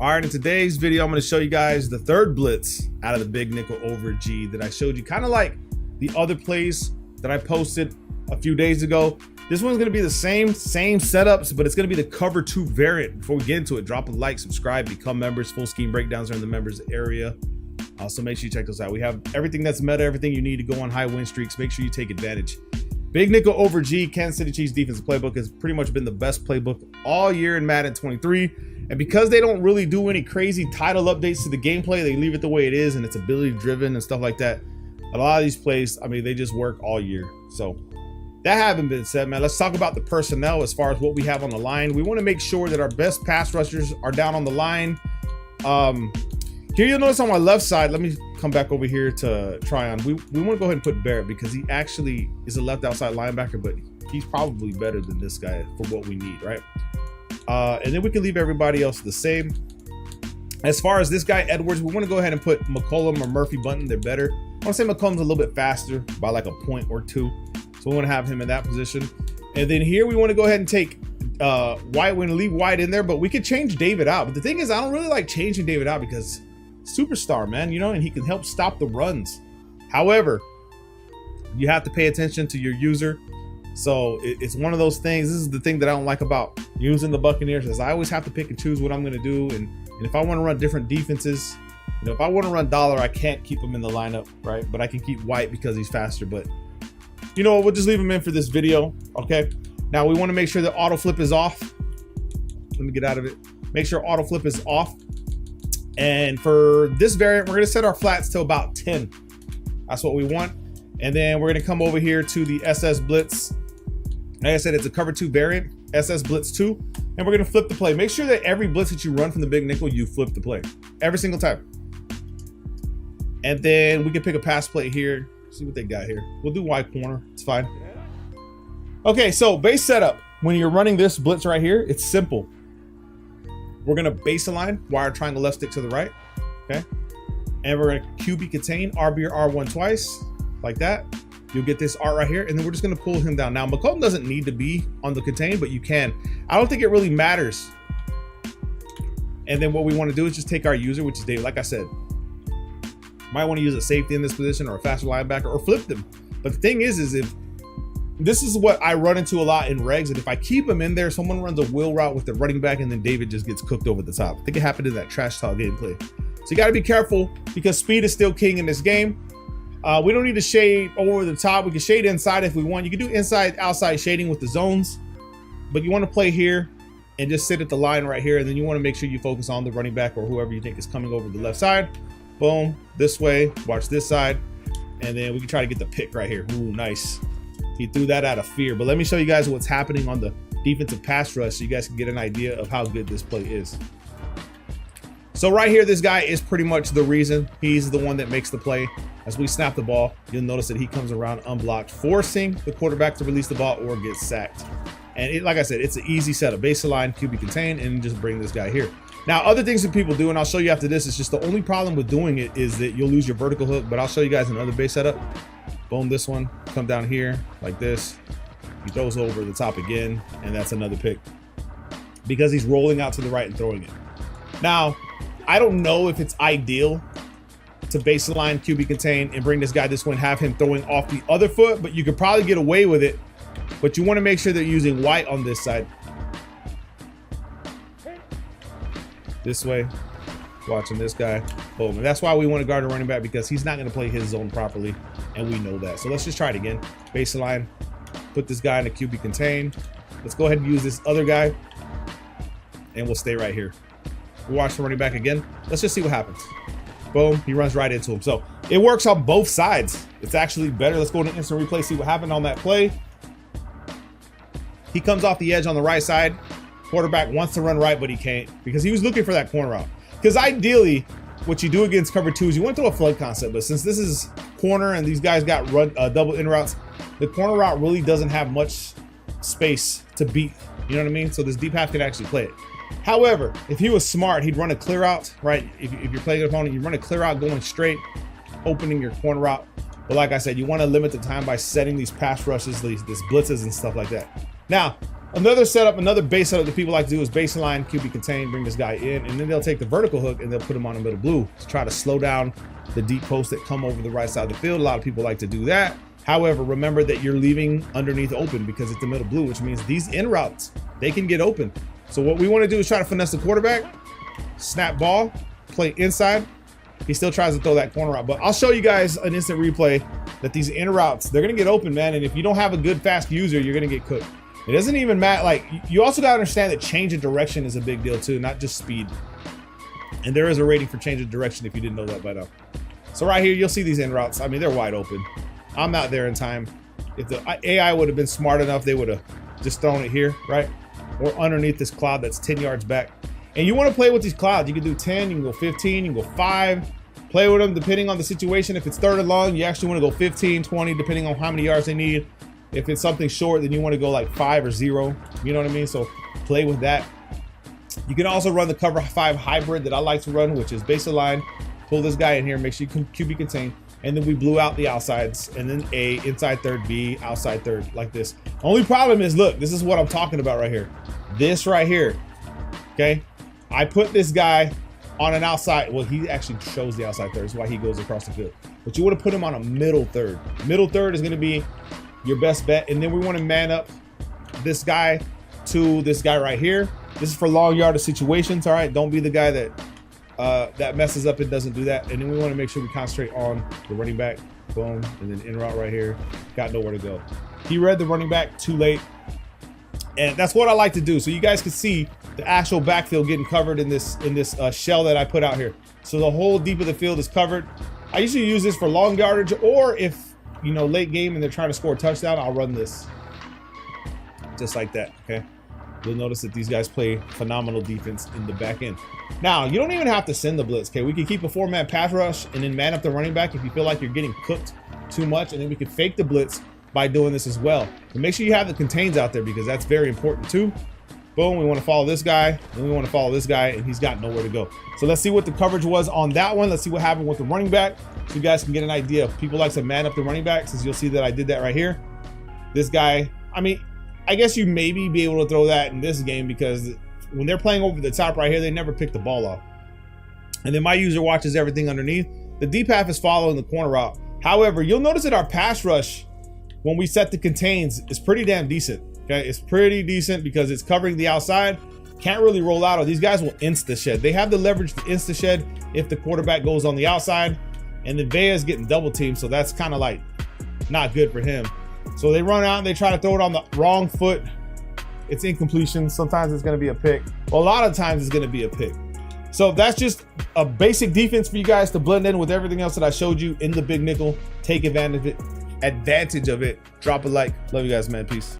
All right, in today's video, I'm going to show you guys the third blitz out of the big nickel over G that I showed you, kind of like the other plays that I posted a few days ago. This one's going to be the same setups, but it's going to be the cover 2 variant. Before we get into it, drop a like, subscribe, become members. Full scheme breakdowns are in the members area. So make sure you check those out. We have everything that's meta, everything you need to go on high win streaks. Make sure you take advantage. Big nickel over G, Kansas City Chiefs defensive playbook has pretty much been the best playbook all year in Madden 23. And because they don't really do any crazy title updates to the gameplay, they leave it the way it is and it's ability driven and stuff like that. A lot of these plays, I mean, they just work all year. So that having been said, man, let's talk about the personnel as far as what we have on the line. We want to make sure that our best pass rushers are down on the line. Here you'll notice on my left side, let me come back over here to Tryon. We want to go ahead and put Barrett because he actually is a left outside linebacker, but he's probably better than this guy for what we need, right? And then we can leave everybody else the same. As far as this guy, Edwards, we want to go ahead and put McCollum or Murphy Bunton. They're better. I want to say McCollum's a little bit faster by like a point or two. So we want to have him in that position. And then here we want to go ahead and take White. We're going to leave White in there, but we could change David out. But the thing is, I don't really like changing David out because superstar, man, you know, and he can help stop the runs. However, you have to pay attention to your user. So it's one of those things. This is the thing that I don't like about using the Buccaneers, is I always have to pick and choose what I'm going to do. And if I want to run different defenses, you know, if I want to run dollar, I can't keep him in the lineup, right? But I can keep White because he's faster. But you know, we'll just leave him in for this video. Okay. Now we want to make sure that auto flip is off. Let me get out of it. Make sure auto flip is off. And for this variant, we're going to set our flats to about 10. That's what we want. And then we're going to come over here to the SS Blitz. Like I said, it's a cover 2 variant, SS Blitz 2. And we're going to flip the play. Make sure that every blitz that you run from the big nickel, you flip the play. Every single time. And then we can pick a pass play here. See what they got here. We'll do wide corner. It's fine. Okay, so base setup. When you're running this blitz right here, it's simple. We're going to base align, wire triangle left stick to the right. Okay. And we're going to QB contain, RB or R1 twice, like that. You'll get this art right here. And then we're just going to pull him down. Now, McCollum doesn't need to be on the contain, but you can. I don't think it really matters. And then what we want to do is just take our user, which is Dave. Like I said, might want to use a safety in this position or a faster linebacker or flip them. But the thing is if this is what I run into a lot in regs, and if I keep him in there, someone runs a wheel route with the running back and then David just gets cooked over the top. I think it happened in that trash talk gameplay. So you got to be careful because speed is still king in this game. We don't need to shade over the top. We can shade inside if we want. You can do inside outside shading with the zones, but you want to play here and just sit at the line right here. And then you want to make sure you focus on the running back or whoever you think is coming over the left side. Boom, this way, watch this side. And then we can try to get the pick right here. Ooh, nice. He threw that out of fear. But let me show you guys what's happening on the defensive pass rush so you guys can get an idea of how good this play is. So right here, this guy is pretty much the reason. He's the one that makes the play. As we snap the ball, you'll notice that he comes around unblocked, forcing the quarterback to release the ball or get sacked. And like I said, it's an easy setup. Baseline, QB contain, and just bring this guy here. Now, other things that people do, and I'll show you after this, is just the only problem with doing it is that you'll lose your vertical hook, but I'll show you guys another base setup. Boom, this one, come down here like this. He throws over the top again, and that's another pick because he's rolling out to the right and throwing it. Now, I don't know if it's ideal to baseline QB contain and bring this guy this way and have him throwing off the other foot, but you could probably get away with it. But you want to make sure that you're using White on this side. This way, watching this guy. Boom. And that's why we want to guard a running back, because he's not going to play his zone properly, and we know that. So let's just try it again. Baseline, put this guy in the QB contain. Let's go ahead and use this other guy, and we'll stay right here. We'll watch the running back again. Let's just see what happens. Boom, he runs right into him. So it works on both sides. It's actually better. Let's go to instant replay, see what happened on that play. He comes off the edge on the right side. Quarterback wants to run right, but he can't because he was looking for that corner route. Because ideally, what you do against cover 2 is you want to throw a flood concept, but since this is corner and these guys got run double in routes, the corner route really doesn't have much space to beat. You know what I mean? So this deep half can actually play it. However, if he was smart, he'd run a clear out, right? If you're playing an opponent, you run a clear out going straight, opening your corner route. But like I said, you want to limit the time by setting these pass rushes, these blitzes and stuff like that. Now, Another setup, another base setup that people like to do is baseline, QB contain, bring this guy in, and then they'll take the vertical hook and they'll put him on the middle blue to try to slow down the deep posts that come over the right side of the field. A lot of people like to do that. However, remember that you're leaving underneath open because it's the middle blue, which means these in routes, they can get open. So what we want to do is try to finesse the quarterback, snap ball, play inside. He still tries to throw that corner out, but I'll show you guys an instant replay that these in routes, they're going to get open, man. And if you don't have a good fast user, you're going to get cooked. It doesn't even matter. Like, you also got to understand that change of direction is a big deal too, not just speed. And there is a rating for change of direction if you didn't know that by now. So right here, you'll see these in routes. I mean, they're wide open. I'm not there in time. If the AI would have been smart enough, they would have just thrown it here, right? Or underneath this cloud that's 10 yards back. And you want to play with these clouds. You can do 10, you can go 15, you can go 5. Play with them depending on the situation. If it's 3rd and long, you actually want to go 15, 20, depending on how many yards they need. If it's something short, then you want to go like 5 or 0. You know what I mean? So play with that. You can also run the cover 5 hybrid that I like to run, which is baseline. Pull this guy in here, make sure you QB contain, and then we blew out the outsides, and then A, inside third, B, outside third, like this. Only problem is, look, this is what I'm talking about right here. This right here, okay? I put this guy on an outside, well, he actually shows the outside third. That's why he goes across the field. But you want to put him on a middle third. Middle third is going to be your best bet. And then we want to man up this guy to this guy right here. This is for long yardage situations, all right? Don't be the guy that that messes up and doesn't do that. And then we want to make sure we concentrate on the running back. Boom, and then in route right here. Got nowhere to go. He read the running back too late. And that's what I like to do. So you guys can see the actual backfield getting covered in this shell that I put out here. So the whole deep of the field is covered. I usually use this for long yardage, or if, you know, late game and they're trying to score a touchdown, I'll run this just like that. Okay, you'll notice that these guys play phenomenal defense in the back end. Now, you don't even have to send the blitz. Okay, we can keep a 4-man pass rush and then man up the running back if you feel like you're getting cooked too much, and then we can fake the blitz by doing this as well. But make sure you have the contains out there because that's very important too. Boom, we want to follow this guy, and we want to follow this guy, and he's got nowhere to go. So let's see what the coverage was on that one. Let's see what happened with the running back, so you guys can get an idea. People like to man up the running back, since you'll see that I did that right here. This guy, I mean, I guess you maybe be able to throw that in this game because when they're playing over the top right here, they never pick the ball off. And then my user watches everything underneath. The deep half is following the corner route. However, you'll notice that our pass rush, when we set the contains, is pretty damn decent. Okay, it's pretty decent because it's covering the outside. Can't really roll out, or these guys will insta shed. They have the leverage to insta shed if the quarterback goes on the outside, and then Vea is getting double teamed, so that's kind of like not good for him. So they run out and they try to throw it on the wrong foot. It's incompletion. Sometimes it's going to be a pick. Well, a lot of times it's going to be a pick. So that's just a basic defense for you guys to blend in with everything else that I showed you in the big nickel. Take advantage of it. Drop a like. Love you guys, man. Peace.